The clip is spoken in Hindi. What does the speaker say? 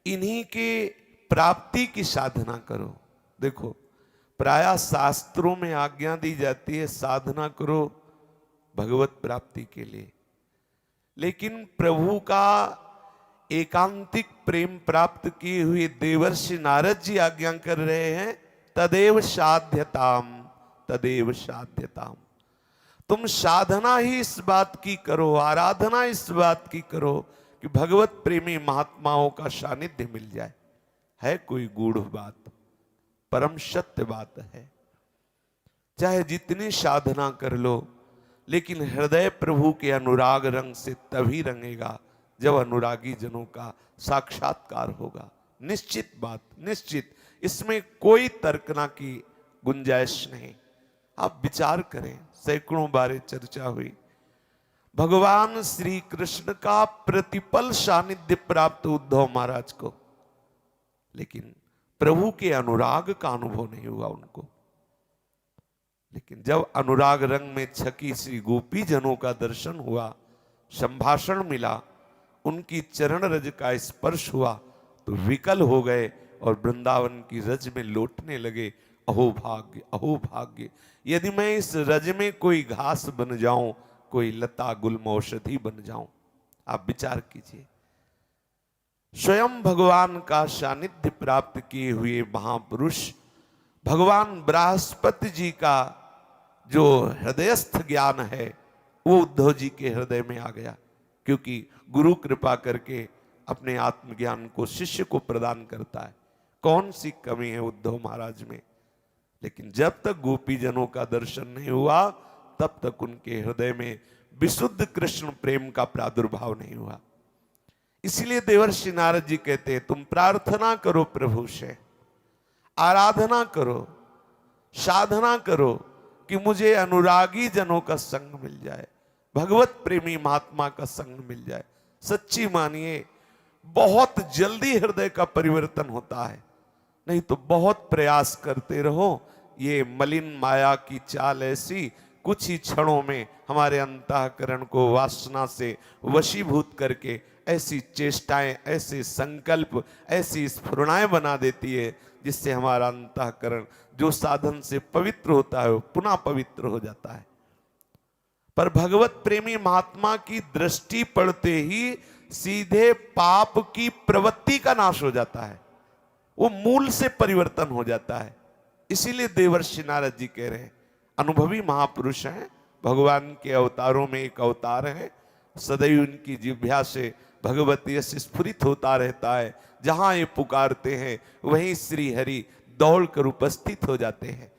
इन्हीं के प्राप्ति की साधना करो। देखो, प्रायः शास्त्रों में आज्ञा दी जाती है साधना करो भगवत प्राप्ति के लिए, लेकिन प्रभु का एकांतिक प्रेम प्राप्त किए हुए देवर्षि नारद जी आज्ञा कर रहे हैं, तदेव साध्यताम, तदेव साध्यताम। तुम साधना ही इस बात की करो, आराधना इस बात की करो कि भगवत प्रेमी महात्माओं का सानिध्य मिल जाए। है कोई गूढ़ बात, परम सत्य बात है। चाहे जितनी साधना कर लो, लेकिन हृदय प्रभु के अनुराग रंग से तभी रंगेगा जब अनुरागी जनों का साक्षात्कार होगा। निश्चित बात, निश्चित, इसमें कोई तर्कना की गुंजाइश नहीं। आप विचार करें, सैकड़ों बार चर्चा हुई, भगवान श्री कृष्ण का प्रतिपल सानिध्य प्राप्त उद्धव महाराज को, लेकिन प्रभु के अनुराग का अनुभव नहीं हुआ उनको। लेकिन जब अनुराग रंग में छकी श्री गोपी जनों का दर्शन हुआ, संभाषण मिला, उनकी चरण रज का स्पर्श हुआ, तो विकल हो गए और वृंदावन की रज में लौटने लगे। अहो भाग्य, अहो भाग्य, यदि मैं इस रज में कोई घास बन जाऊं, कोई लता गुल्म औषधि बन जाऊं। आप विचार कीजिए, स्वयं भगवान का सानिध्य प्राप्त किए हुए महापुरुष, भगवान बृहस्पति जी का जो हृदयस्थ ज्ञान है वो उद्धव जी के हृदय में आ गया, क्योंकि गुरु कृपा करके अपने आत्मज्ञान को शिष्य को प्रदान करता है। कौन सी कमी है उद्धव महाराज में? लेकिन जब तक गोपी जनों का दर्शन नहीं हुआ, तब तक उनके हृदय में विशुद्ध कृष्ण प्रेम का प्रादुर्भाव नहीं हुआ। इसीलिए देवर्षि नारद जी कहते हैं, तुम प्रार्थना करो प्रभु से, आराधना करो, साधना करो कि मुझे अनुरागी जनों का संग मिल जाए, भगवत प्रेमी महात्मा का संग मिल जाए। सच्ची मानिए, बहुत जल्दी हृदय का परिवर्तन होता है। नहीं तो बहुत प्रयास करते रहो, ये मलिन माया की चाल ऐसी, कुछ ही क्षणों में हमारे अंतःकरण को वासना से वशीभूत करके ऐसी चेष्टाएं, ऐसे संकल्प, ऐसी स्फुरणाएं बना देती है, जिससे हमारा अंतःकरण जो साधन से पवित्र होता है वो पुनः पवित्र हो जाता है। पर भगवत प्रेमी महात्मा की दृष्टि पड़ते ही सीधे पाप की प्रवृत्ति का नाश हो जाता है, वो मूल से परिवर्तन हो जाता है। इसीलिए देवर्षि नारद जी कह रहे हैं, अनुभवी महापुरुष हैं, भगवान के अवतारों में एक अवतार है, सदैव उनकी जिह्वा से भगवती यश स्फुरित होता रहता है। जहां ये पुकारते हैं वहीं श्री हरि दौड़ कर उपस्थित हो जाते हैं।